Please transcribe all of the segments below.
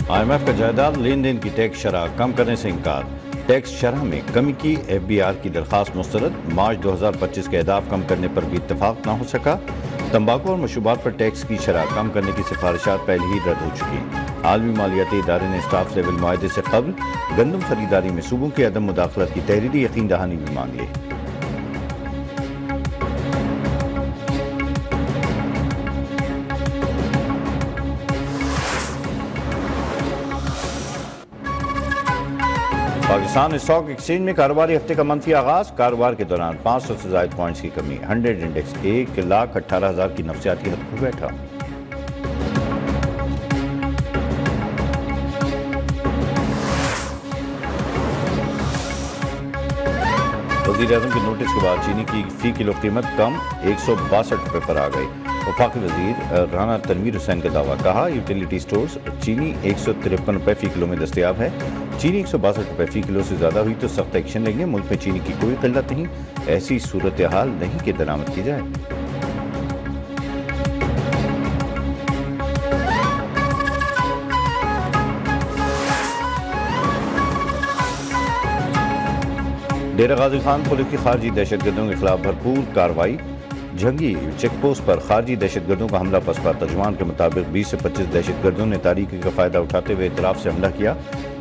IMF کا جائیداد لین دین کی ٹیکس شرح کم کرنے سے انکار، ٹیکس شرح میں کمی کی FBR کی درخواست مسترد، مارچ 2025 کے اہداف کم کرنے پر بھی اتفاق نہ ہو سکا، تمباکو اور مشروبات پر ٹیکس کی شرح کم کرنے کی سفارشات پہلے ہی رد ہو چکی، عالمی مالیاتی ادارے نے اسٹاف لیول معاہدے سے قبل گندم خریداری میں صوبوں کی عدم مداخلت کی تحریری یقین دہانی بھی مانگ لی۔ پاکستان اسٹاک ایکسچینج میں کاروباری ہفتے کا منفی آغاز، کاروبار کے دوران 500 سے زائد پوائنٹس کی کمی، 100 انڈیکس 1,18,000 کی نفسیاتی حد پر بیٹھا۔ وزیر اعظم کے نوٹس کے بعد چینی کی فی کلو قیمت کم 162 روپے پر آ گئی۔ وفاقی وزیر رانا تنویر حسین کا دعویٰ، کہا یوٹیلیٹی سٹورز چینی 153 روپے فی کلو میں دستیاب ہے، چینی 162 روپے فی کلو سے زیادہ ہوئی تو سخت ایکشن لیں گے، ملک میں چینی کی کوئی قلت نہیں، ایسی صورتحال نہیں کہ درآمد کی جائے۔ ڈیرہ غازی خان پولیس کی خارجی دہشت گردوں کے خلاف بھرپور کارروائی، جھنگی چیک پوسٹ پر خارجی دہشت گردوں کا حملہ پسپا، ترجمان کے مطابق 20 سے 25 دہشت گردوں نے تاریکی کا فائدہ اٹھاتے ہوئے اطراف سے حملہ کیا،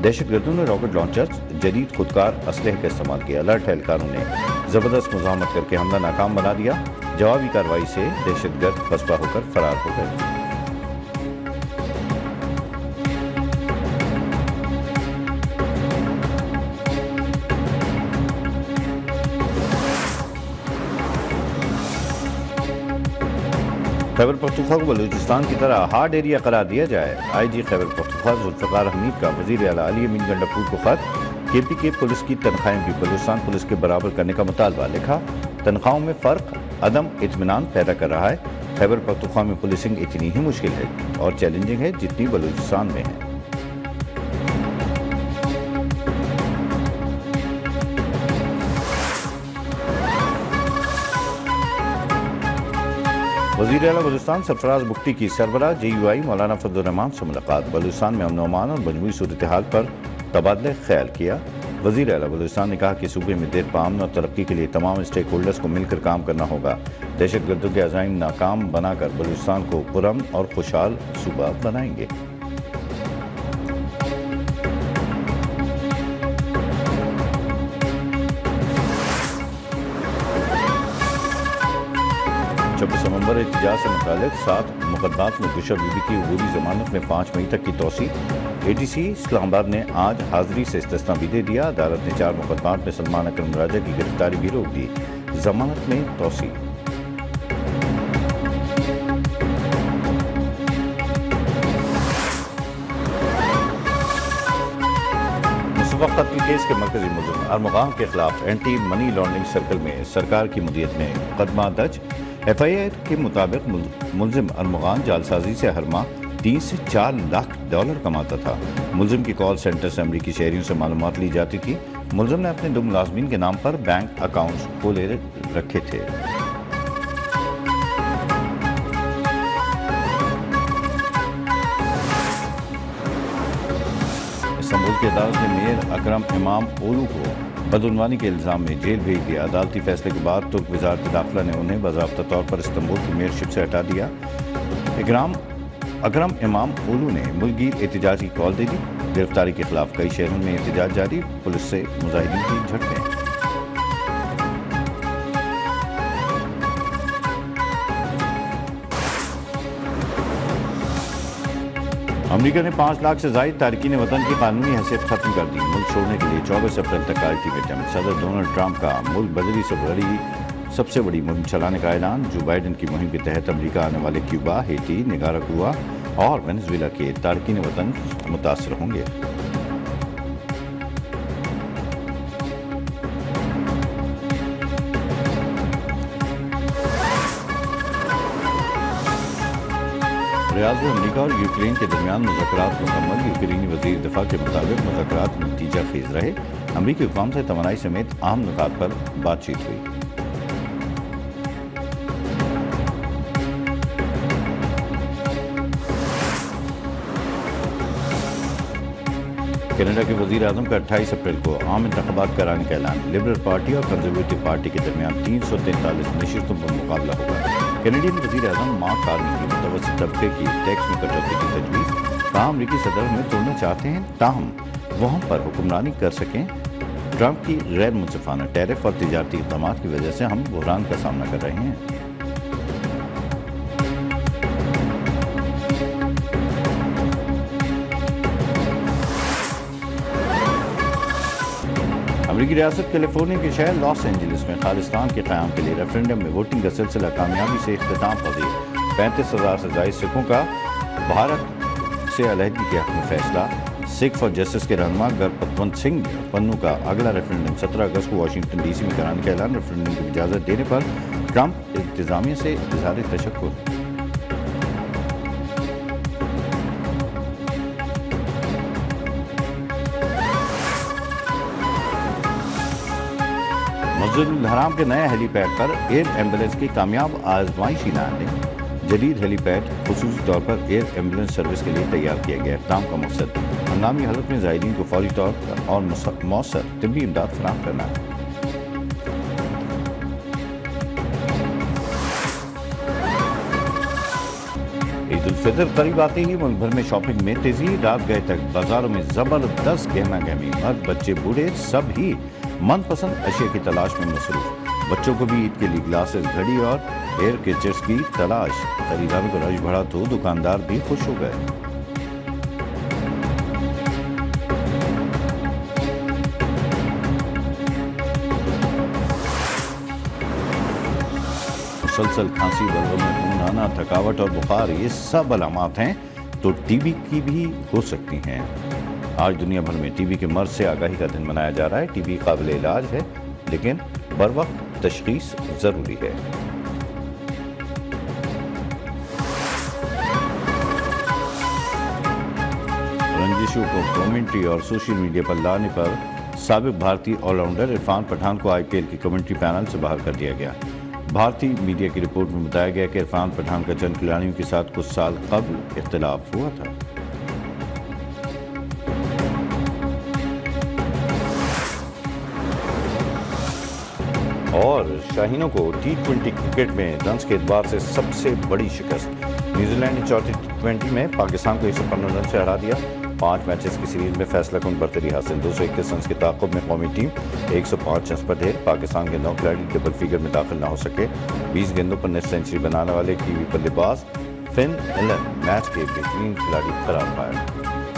دہشت گردوں نے راکٹ لانچرز، جدید خودکار اسلحے کا استعمال کیا، الرٹ اہلکاروں نے زبردست مزاحمت کر کے حملہ ناکام بنا دیا، جوابی کارروائی سے دہشت گرد پسپا ہو کر فرار ہو گئے۔ خیبر پختونخوا کو بلوچستان کی طرح ہارڈ ایریا قرار دیا جائے، IG خیبر پختونخوا ذوالفقار حمید کا وزیر اعلیٰ علی امین گنڈاپور کو خط، KPK پولیس کی تنخواہیں بھی بلوچستان پولیس کے برابر کرنے کا مطالبہ، لکھا تنخواہوں میں فرق عدم اطمینان پیدا کر رہا ہے، خیبر پختونخوا میں پولیسنگ اتنی ہی مشکل ہے اور چیلنجنگ ہے جتنی بلوچستان میں ہے۔ وزیر اعلیٰ بلوچستان سرفراز بگٹی کی سربراہ JUI مولانا فضل الرحمان سے ملاقات، بلوچستان میں امن و امان اور مجموعی صورتحال پر تبادلہ خیال کیا۔ وزیر اعلیٰ بلوچستان نے کہا کہ صوبے میں دیر پا امن اور ترقی کے لیے تمام اسٹیک ہولڈرز کو مل کر کام کرنا ہوگا، دہشت گردوں کے عزائم ناکام بنا کر بلوچستان کو پرامن اور خوشحال صوبہ بنائیں گے۔ نومبر احتجاج سے متعلق 7 مقدمات میں گلشن بی بی کی عبوری ضمانت میں 5 مئی تک کی توسیع، ADC اسلام آباد نے آج حاضری سے استثناء بھی دے دیا، عدالت نے 4 مقدمات میں سلمان اکرم راجہ کی گرفتاری بھی روک دی، ضمانت میں توسیع۔ مصطفیٰ قتل کیس کے مرکزی ملزم ارمغان کے خلاف اینٹی منی لانڈرنگ سرکل میں سرکار کی مدیریت میں مقدمہ درج، FIR کے مطابق ملزم ارمغان جعلسازی سے ہر ماہ 3 سے 4 لاکھ ڈالر کماتا تھا، ملزم کی کال سینٹر سے امریکی شہریوں سے معلومات لی جاتی تھی، ملزم نے اپنے 2 ملازمین کے نام پر بینک اکاؤنٹس کھولے رکھے تھے۔ استنبول کی عدالت نے میئر اکرم امام اولو کو بدعنوانی کے الزام میں جیل بھیج دیا، عدالتی فیصلے کے بعد ترک وزارت داخلہ نے انہیں باضابطہ طور پر استنبول کی میئرشپ سے ہٹا دیا۔ اکرم امام اولو نے ملک گیر احتجاج کی کال دے دی، گرفتاری کے خلاف کئی شہروں میں احتجاج جاری، پولیس سے مظاہرین کی جھڑپیں۔ امریکہ نے 5 لاکھ سے زائد تارکین وطن کی قانونی حیثیت ختم کر دی، ملک چھوڑنے کے لیے 24 اپریل تک کا الٹیمیٹم، صدر ڈونلڈ ٹرمپ کا ملک بدری سے سب سے بڑی مہم چلانے کا اعلان، جو بائیڈن کی مہم کے تحت امریکہ آنے والے کیوبا، ہیٹی، نگاراگوا اور وینزویلا کے تارکین وطن متاثر ہوں گے۔ ریاض میں امریکہ اور یوکرین کے درمیان مذاکرات مکمل، یوکرینی وزیر دفاع کے مطابق مذاکرات نتیجہ خیز رہے، امریکی حکام سے توانائی سمیت اہم نکات پر بات چیت ہوئی۔ کینیڈا کے وزیر اعظم کا 28 اپریل کو عام انتخابات کرانے کا اعلان. لبرل پارٹی اور کنزرویٹو پارٹی کے درمیان 343 نشستوں پر مقابلہ ہوگا. کینیڈین وزیر اعظم مارک کارنی کی متوسط طبقے کی ٹیکس میں کٹوتی کی تجویز. تاہم امریکی صدر میں توڑنا چاہتے ہیں تاہم وہاں پر حکمرانی کر سکیں. ٹرمپ کی غیر منصفانہ ٹیرف اور تجارتی اقدامات کی وجہ سے ہم بحران کا سامنا کر رہے ہیں. امریکی ریاست کیلیفورنیا کے شہر لاس اینجلس میں خالصتان کے قیام کے لیے ریفرینڈم میں ووٹنگ کا سلسلہ کامیابی سے اختتام پذیر. 35,000 سے زائد سکھوں کا بھارت سے علیحدگی کے حق میں فیصلہ. سکھ فار جسٹس کے رہنما گرپتونت سنگھ پنو کا اگلا ریفرینڈم 17 اگست کو واشنگٹن ڈی سی میں کرانے کا اعلان. ریفرینڈم کی اجازت دینے پر ٹرمپ انتظامیہ سے اظہار تشکر. مسجد الحرام کے نئے ہیلی پیڈ پر ایئر ایمبولینس کی کامیاب آزمائشی لینڈنگ. جدید ہیلی پیڈ خصوصی طور پر ایئر ایمبولینس سروس کے لیے تیار کیا گیا. اقدام کا مقصد ہنگامی حالت میں زائرین کو فوری طور پر اور مؤثر طبی امداد فراہم کرنا ہے. عید الفطر قریب آتے ہی ملک بھر میں شاپنگ میں تیزی. رات گئے تک بازاروں میں زبردست گہما گہمی. مرد بچے بوڑھے سب ہی من پسند اشیاء کی تلاش میں مصروف. بچوں کو بھی عید کے لیے گلاسز گھڑی اور ایئر کیچرز کی تلاش. خریداروں کا رش بڑھا تو دکاندار بھی خوش ہو گئے. مسلسل کھانسی، بلغم میں خون آنا، تھکاوٹ اور بخار یہ سب علامات ہیں تو ٹی بی کی بھی ہو سکتی ہیں. آج دنیا بھر میں ٹی بی کے مرض سے آگاہی کا دن منایا جا رہا ہے. ٹی بی قابل علاج ہے لیکن بروقت تشخیص ضروری ہے. رنجشوں کو کمنٹری اور سوشل میڈیا پر لانے پر سابق بھارتی آل راؤنڈر عرفان پٹھان کو آئی پی ایل کی کمنٹری پینل سے باہر کر دیا گیا. بھارتی میڈیا کی رپورٹ میں بتایا گیا کہ عرفان پٹھان کا چند کھلاڑیوں کے ساتھ کچھ سال قبل اختلاف ہوا تھا. اور شاہینوں کو T20 کرکٹ میں رنز کے اعتبار سے سب سے بڑی شکست. نیوزی لینڈ نے چوتھی T20 میں پاکستان کو 115 رن سے ہرا دیا. 5 میچز کی سیریز میں فیصلہ کن برتری حاصل. 221 رنز کے تعاقب میں قومی ٹیم 105 رنز پر ڈھیر. پاکستان کے 9 کھلاڑی ڈبل فگر میں داخل نہ ہو سکے. 20 گیندوں پر نصف سینچری بنانے والے کیوی بلے باز فن ایلن میچ کے بہترین کھلاڑی قرار پائے.